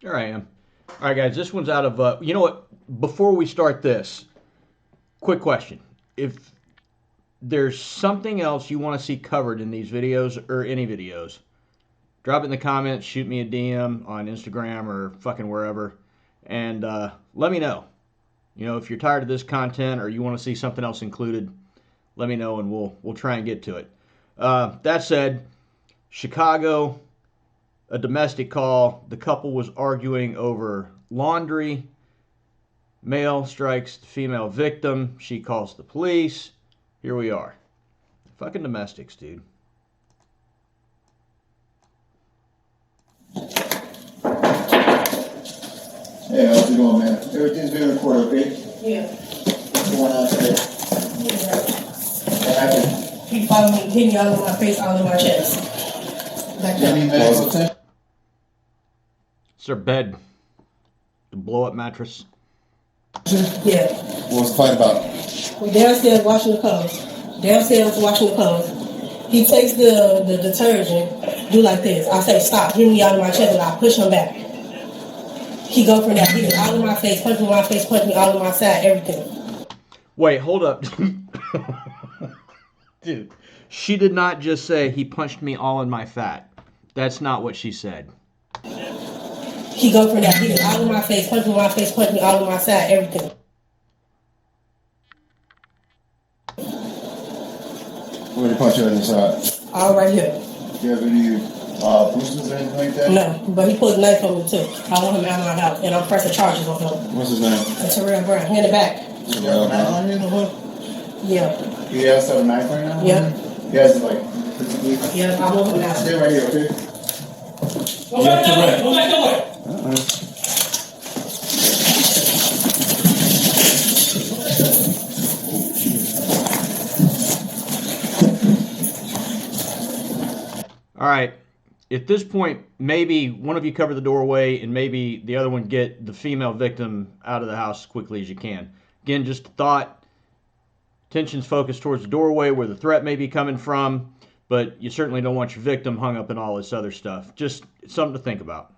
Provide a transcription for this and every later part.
There I am. All right, guys, this one's out of, you know what? Before we start this, quick question. If there's something else you want to see covered in these videos or any videos, drop it in the comments, shoot me a DM on Instagram or fucking wherever, and let me know. You know, if you're tired of this content or you want to see something else included, let me know and we'll try and get to it. That said, Chicago, a domestic call. The couple was arguing over laundry. Male strikes the female victim. She calls the police. Here we are. Fucking domestics, dude. Hey, how's it going, man? Everything's being recorded, okay? Yeah. What's going on today? What happened? He followed me, hit me all over my face, all in my chest. Like Any that. medical attention? It's their bed. The blow up mattress. Yeah. What was the fight about? We downstairs washing the clothes. Downstairs washing the clothes. He takes the detergent, do like this. I say, stop, hit me all in my chest, and I push him back. He go from that, he was all in my face, punch me in my face, punch me all in my side, everything. Wait, hold up. Dude, she did not just say he punched me all in my fat. That's not what she said. He go from that, he was all in my face, punch me in my face, punch me all in my side, everything. Where did he punch you in the side? All right here. Do you have any bruises or anything like that? No, but he put a knife on me too. I want him out of my house, and I'm pressing charges on him. What's his name? It's Terrell Brown, he in the back. Terrell Brown. Yeah, He has a knife right now? yeah, He has it like physically. yeah, I want him out. Stay right here, okay? What's that doing? All right. At this point, maybe one of you cover the doorway and maybe the other one get the female victim out of the house as quickly as you can. Again, just a thought. Attention's focused towards the doorway where the threat may be coming from, but you certainly don't want your victim hung up in all this other stuff. Just something to think about.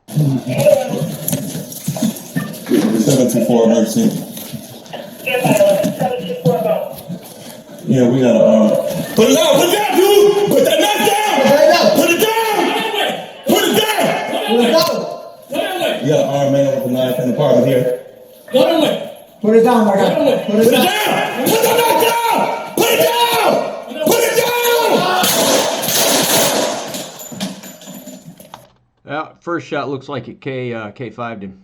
724 emergency. 724 go. Yeah, we gotta put it down, dude! Put that knife down! Put it down! Put it down! You got an armed man with a knife in the apartment here. Put it down, my guy. Put it down. Put the knife down! Put it down! Put it down! First shot looks like it K5'd him.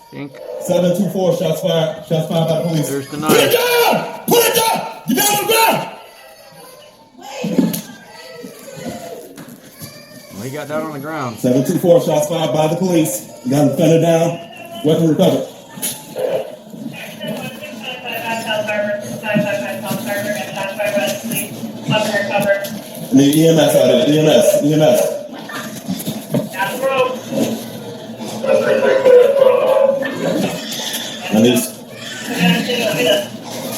Think. 724 shots fired. Shots fired by the police. There's the Put it knife. down! Put it down! Get down on the ground! Well, he got down on the ground. 724 shots fired by the police. You got the defender down. Weapon recovered. I need EMS out there. EMS. Down the road. I need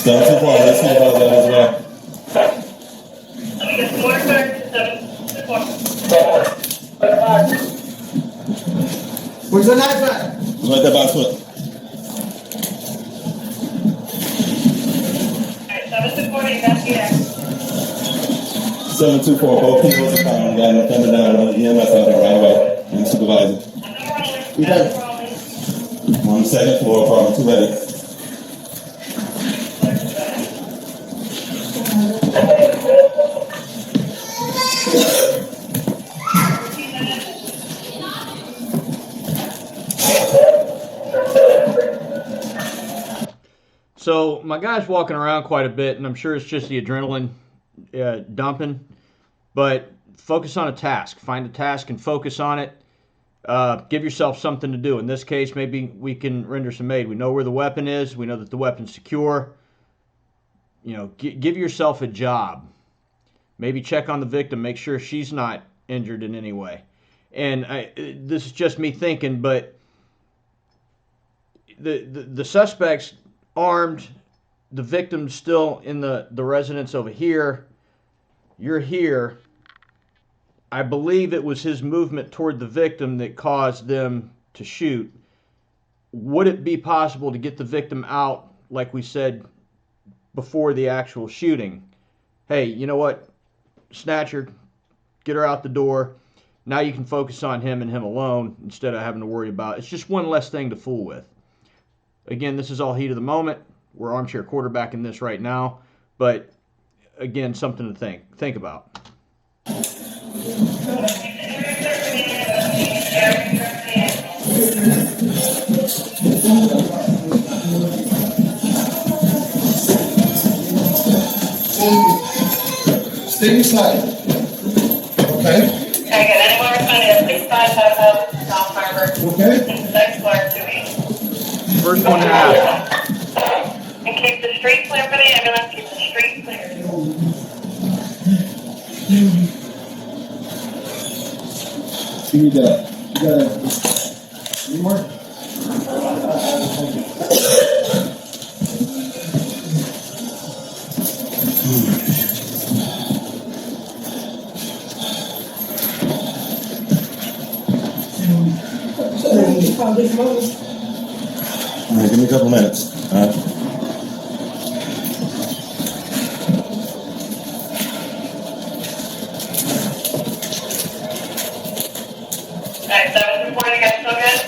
724. Let's see about that as well. Let me get some more cards. 724. Where's the knife at? Right there by the foot. Alright, 724, investigate. 724. Both people are found. Got an offender down. EMS out there right away. And the supervisor. You got it. On the second floor, apartment 280. So my guy's walking around quite a bit, and I'm sure it's just the adrenaline dumping. But focus on a task. Find a task and focus on it. Give yourself something to do. In this case, maybe we can render some aid. We know where the weapon is. We know that the weapon's secure. You know, give yourself a job. Maybe check on the victim. Make sure she's not injured in any way. And this is just me thinking, but the suspect's armed. The victim's still in the residence over here. You're here. I believe it was his movement toward the victim that caused them to shoot. Would it be possible to get the victim out, like we said, before the actual shooting? Hey, you know what? Snatch her, get her out the door. Now you can focus on him and him alone instead of having to worry about it. It's just one less thing to fool with. Again, this is all heat of the moment. We're armchair quarterbacking this right now. But again, something to think about. Stay inside. Okay? Can I get any more responding at 6550 South Harbor? Okay? Next floor, 2 First one to ask. And keep the street clear for the ambulance, keep the street clear. Give me that. You got it. Any more? All right, give me a couple minutes. All right. Alright, 724, you guys still good?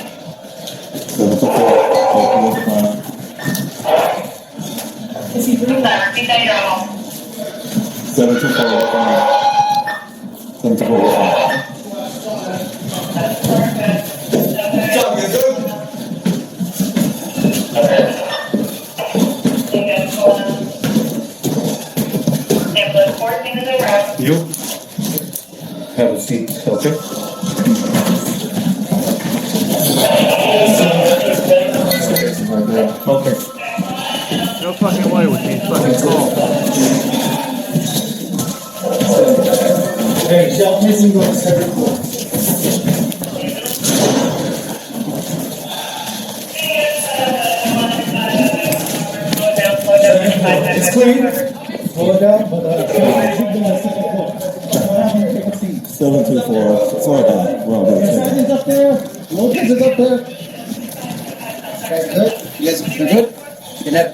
724. Is he breathing? Sorry, repeat that, you're all. 724. 724. Ambulance 14 is around. You have a seat, okay? Okay. No fucking way with these fucking calls. Hey, Shell, missing go to 74. It's clean. Hold it down, but keep going to 74. What happened? Take a seat. 724. Slow it down. We're all Your good. sergeant's up there. Lopez is up there. Okay, good. You guys, you're good? Good night.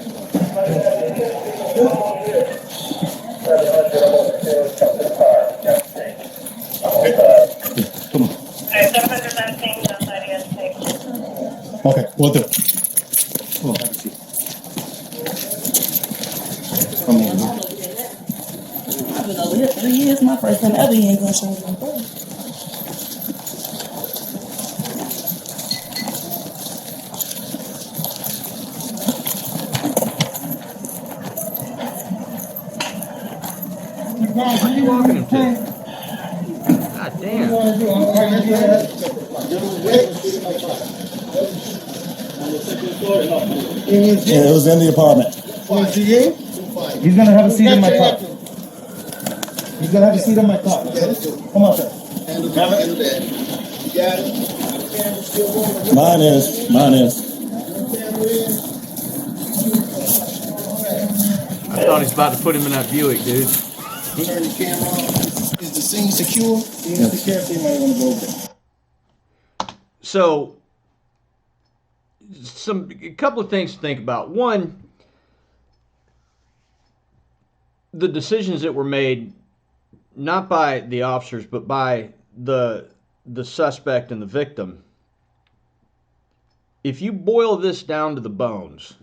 Alright, 717 outside ESP. Okay, we'll do. Come on, have a seat. Come on. I've been over here 3 years. My first time ever hearing gunshots like that. What are you walking him to? God damn. Yeah, it was in the apartment. He's gonna have a seat in my car. He's gonna have a seat in my car. Come on, sir. Mine is. I thought he's about to put him in that Buick, dude. Turn the camera on. Is the scene secure? Even the sheriff, they might wanna go over there. So, a couple of things to think about. One, the decisions that were made, not by the officers, but by the suspect and the victim. If you boil this down to the bones,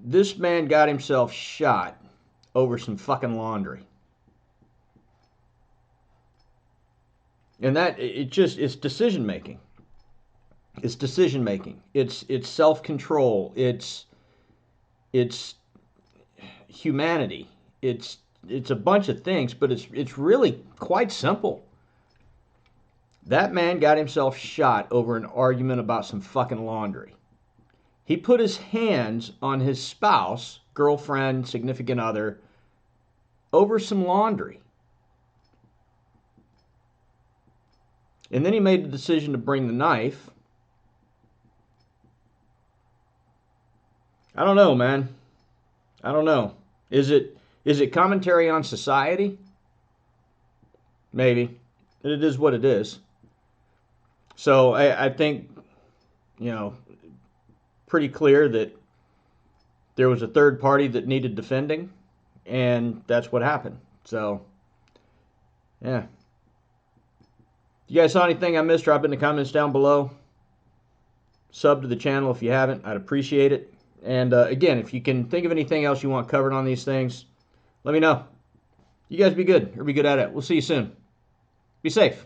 this man got himself shot over some fucking laundry. And that, it's decision making. It's decision making. It's self-control. It's humanity. It's a bunch of things, but it's really quite simple. That man got himself shot over an argument about some fucking laundry. He put his hands on his spouse, girlfriend, significant other, over some laundry. And then he made the decision to bring the knife. I don't know, man. I don't know. Is it commentary on society? maybe. It is what it is. So I think, you know, pretty clear that there was a third party that needed defending, and that's what happened. So, yeah. You guys saw anything I missed? Drop in the comments down below. Sub to the channel if you haven't. I'd appreciate it. And again, if you can think of anything else you want covered on these things, let me know. You guys be good. Or be good at it. We'll see you soon. Be safe.